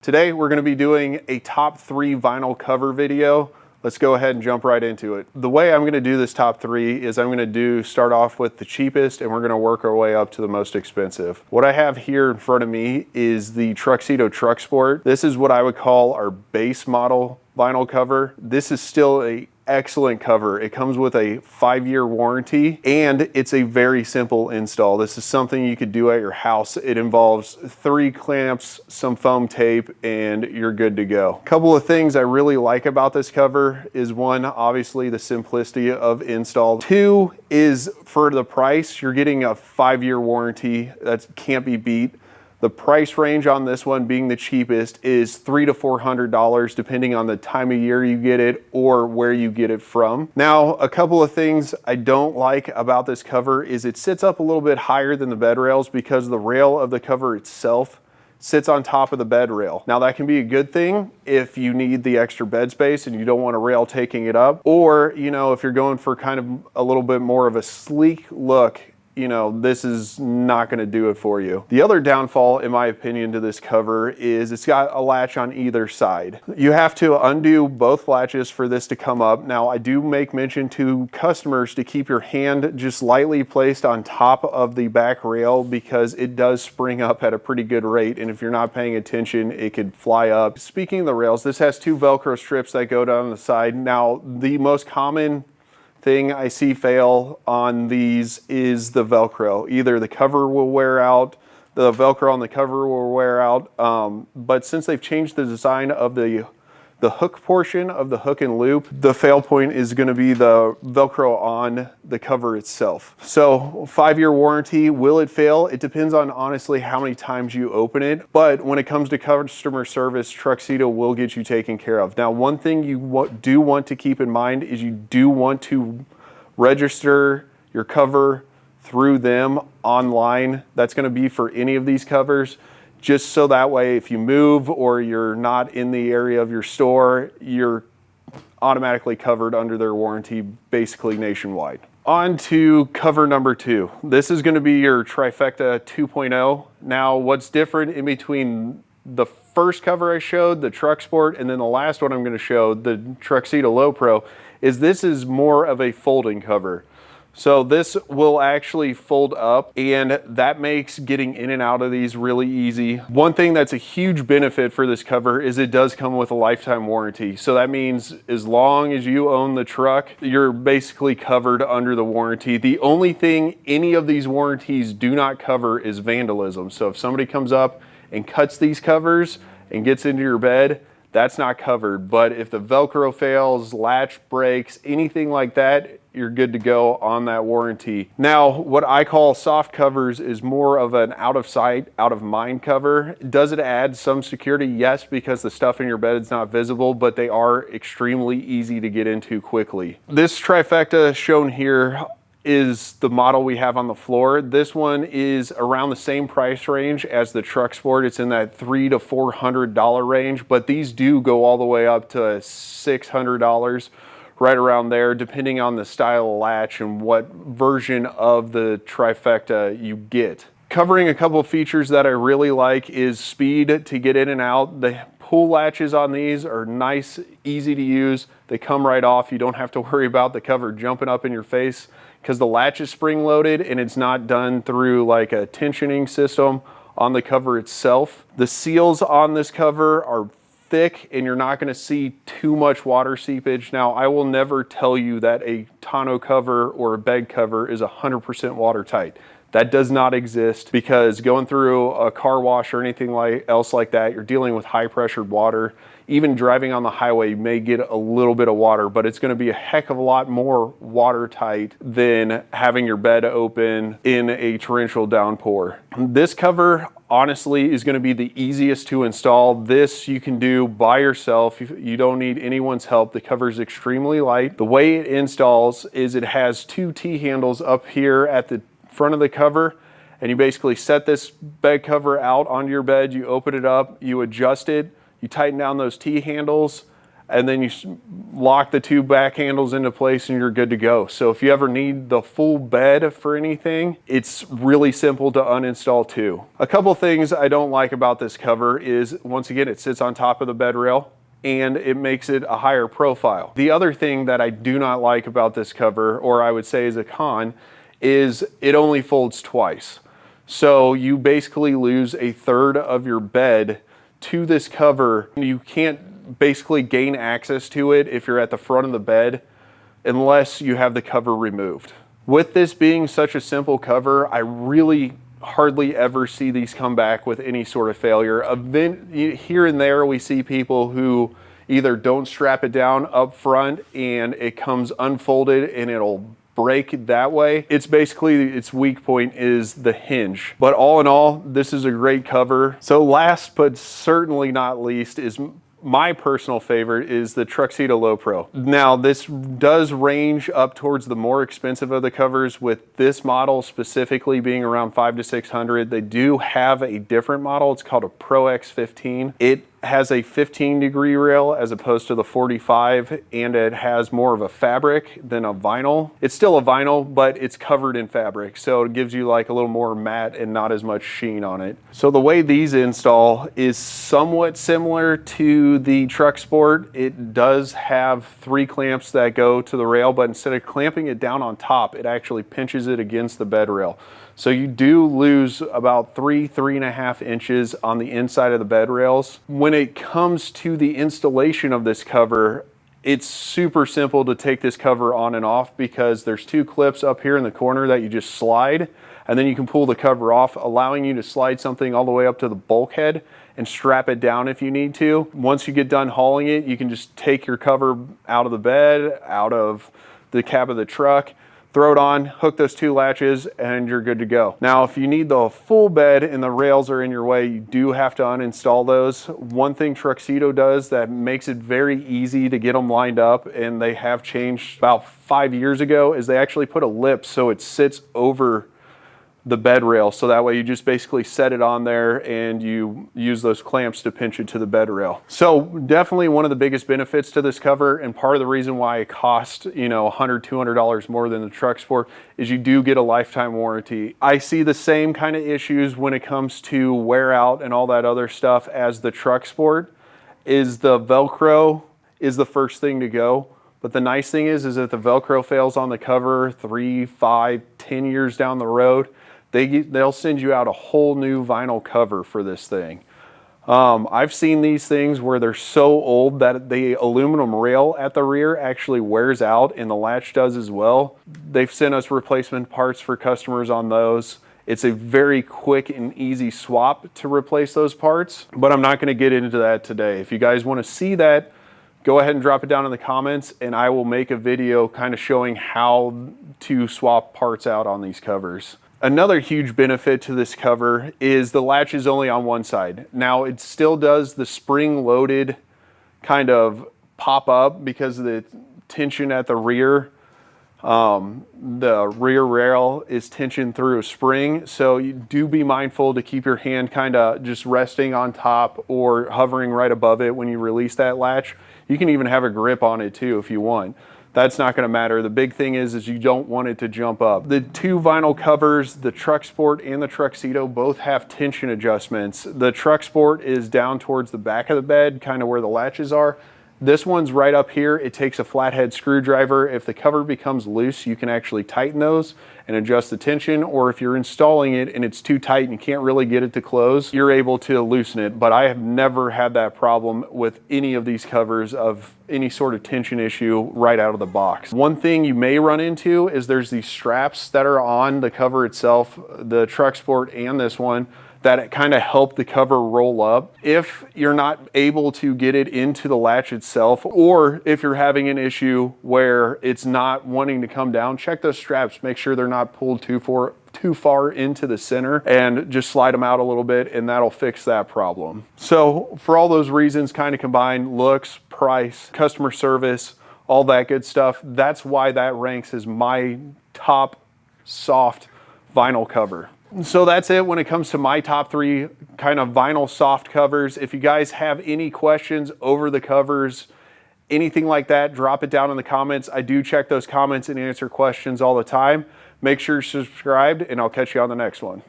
Today we're going to be doing a top 3 vinyl cover video. Let's go ahead and jump right into it. The way I'm going to do this top 3 is I'm going to start off with the cheapest and we're going to work our way up to the most expensive. What I have here in front of me is the TruXiedo Turxport. This is what I would call our base model vinyl cover. This is still an excellent cover. It comes with a 5-year warranty and it's a very simple install. This is something you could do at your house. It involves 3 clamps, some foam tape, and you're good to go. A couple of things I really like about this cover is 1, obviously the simplicity of install. 2 is for the price, you're getting a 5-year warranty. That can't be beat. The price range on this one, being the cheapest, is $300 to $400 depending on the time of year you get it or where you get it from. Now, a couple of things I don't like about this cover is it sits up a little bit higher than the bed rails because the rail of the cover itself sits on top of the bed rail. Now that can be a good thing if you need the extra bed space and you don't want a rail taking it up, or if you're going for kind of a little bit more of a sleek look, this is not going to do it for you. The other downfall, in my opinion, to this cover is it's got a latch on either side. You have to undo both latches for this to come up. Now, I do make mention to customers to keep your hand just lightly placed on top of the back rail because it does spring up at a pretty good rate, and if you're not paying attention, it could fly up. Speaking of the rails, this has 2 Velcro strips that go down the side. Now, the most common thing I see fail on these is the Velcro. Either the cover will wear out, the Velcro on the cover will wear out, but since they've changed the design of the hook portion of the hook and loop, the fail point is going to be the Velcro on the cover itself. So 5-year warranty, will it fail? It depends on honestly how many times you open it, but when it comes to customer service, TruXiedo will get you taken care of. Now, one thing you do want to keep in mind is you do want to register your cover through them online. That's going to be for any of these covers. Just so that way, if you move or you're not in the area of your store, you're automatically covered under their warranty, basically nationwide. On to cover number 2. This is going to be your Trifecta 2.0. Now, what's different in between the first cover I showed, the Truxport, and then the last one I'm going to show, the TruXiedo Lo-pro, is this is more of a folding cover. So this will actually fold up, and that makes getting in and out of these really easy. One thing that's a huge benefit for this cover is it does come with a lifetime warranty. So that means as long as you own the truck, you're basically covered under the warranty. The only thing any of these warranties do not cover is vandalism. So if somebody comes up and cuts these covers and gets into your bed, that's not covered. But if the Velcro fails, latch breaks, anything like that, you're good to go on that warranty. Now, what I call soft covers is more of an out of sight, out of mind cover. Does it add some security? Yes, because the stuff in your bed is not visible, but they are extremely easy to get into quickly. This Trifecta shown here is the model we have on the floor. This one is around the same price range as the Truxport. It's in that $300 to $400 range, but these do go all the way up to $600, right around there, depending on the style of latch and what version of the Trifecta you get. Covering a couple of features that I really like is speed to get in and out. The pull latches on these are nice, easy to use. They come right off. You don't have to worry about the cover jumping up in your face because the latch is spring loaded and it's not done through like a tensioning system on the cover itself. The seals on this cover are thick and you're not going to see too much water seepage. Now, I will never tell you that a tonneau cover or a bed cover is 100% watertight. That does not exist because going through a car wash or anything else like that, you're dealing with high pressured water. Even driving on the highway, you may get a little bit of water, but it's going to be a heck of a lot more watertight than having your bed open in a torrential downpour. This cover honestly is going to be the easiest to install. This you can do by yourself. You don't need anyone's help. The cover is extremely light. The way it installs is it has 2 T-handles up here at the front of the cover, and you basically set this bed cover out onto your bed. You open it up, you adjust it, you tighten down those T-handles, and then you lock the two back handles into place and you're good to go. So if you ever need the full bed for anything, it's really simple to uninstall too. A couple things I don't like about this cover is, once again, it sits on top of the bed rail and it makes it a higher profile. The other thing that I do not like about this cover, or I would say is a con, is it only folds twice. So you basically lose a third of your bed to this cover. You can't basically gain access to it if you're at the front of the bed unless you have the cover removed. With this being such a simple cover, I really hardly ever see these come back with any sort of failure. Here and there we see people who either don't strap it down up front and it comes unfolded and it'll break that way. It's basically, its weak point is the hinge. But all in all, this is a great cover. So last but certainly not least is my personal favorite, is the TruXiedo Lo-pro. Now this does range up towards the more expensive of the covers, with this model specifically being around $500 to $600. They do have a different model. It's called a Pro X15. It has a 15-degree rail as opposed to the 45, and it has more of a fabric than a vinyl. It's still a vinyl, but it's covered in fabric, so it gives you like a little more matte and not as much sheen on it. So the way these install is somewhat similar to the Truxport. It does have 3 clamps that go to the rail, but instead of clamping it down on top, it actually pinches it against the bed rail. So you do lose about 3.5 inches on the inside of the bed rails. When it comes to the installation of this cover, it's super simple to take this cover on and off, because there's 2 clips up here in the corner that you just slide, and then you can pull the cover off, allowing you to slide something all the way up to the bulkhead and strap it down if you need to. Once you get done hauling it, you can just take your cover out of the bed, out of the cab of the truck, throw it on, hook those 2 latches, and you're good to go. Now, if you need the full bed and the rails are in your way, you do have to uninstall those. One thing Truxiedo does that makes it very easy to get them lined up, and they have changed about 5 years ago, is they actually put a lip so it sits over the bed rail, so that way you just basically set it on there and you use those clamps to pinch it to the bed rail. So definitely one of the biggest benefits to this cover, and part of the reason why it costs, you know, $100, $200 more than the Truxport, is you do get a lifetime warranty. I see the same kind of issues when it comes to wear out and all that other stuff as the Truxport. Is the Velcro is the first thing to go. But the nice thing is if the Velcro fails on the cover 3, 5, 10 years down the road, they'll send you out a whole new vinyl cover for this thing. I've seen these things where they're so old that the aluminum rail at the rear actually wears out, and the latch does as well. They've sent us replacement parts for customers on those. It's a very quick and easy swap to replace those parts, but I'm not going to get into that today. If you guys want to see that, go ahead and drop it down in the comments, and I will make a video kind of showing how to swap parts out on these covers. Another huge benefit to this cover is the latch is only on one side. Now it still does the spring-loaded kind of pop up because of the tension at the rear. The rear rail is tensioned through a spring, so you do be mindful to keep your hand kind of just resting on top or hovering right above it when you release that latch. You can even have a grip on it too if you want. That's not going to matter. The big thing is you don't want it to jump up. The 2 vinyl covers, the Truxport and the Truxiedo, both have tension adjustments. The Truxport is down towards the back of the bed, kind of where the latches are. This one's right up here. It takes a flathead screwdriver. If the cover becomes loose, you can actually tighten those and adjust the tension, or if you're installing it and it's too tight and you can't really get it to close, you're able to loosen it. But I have never had that problem with any of these covers of any sort of tension issue right out of the box. One thing you may run into is there's these straps that are on the cover itself, the Truxport and this one, that kind of help the cover roll up. If you're not able to get it into the latch itself, or if you're having an issue where it's not wanting to come down, check those straps, make sure they're not pulled too far into the center, and just slide them out a little bit, and that'll fix that problem. So for all those reasons kind of combined, looks, price, customer service, all that good stuff, that's why that ranks as my top soft vinyl cover. So that's it when it comes to my top 3 kind of vinyl soft covers. If you guys have any questions over the covers, anything like that, drop it down in the comments. I do check those comments and answer questions all the time. Make sure you're subscribed, and I'll catch you on the next one.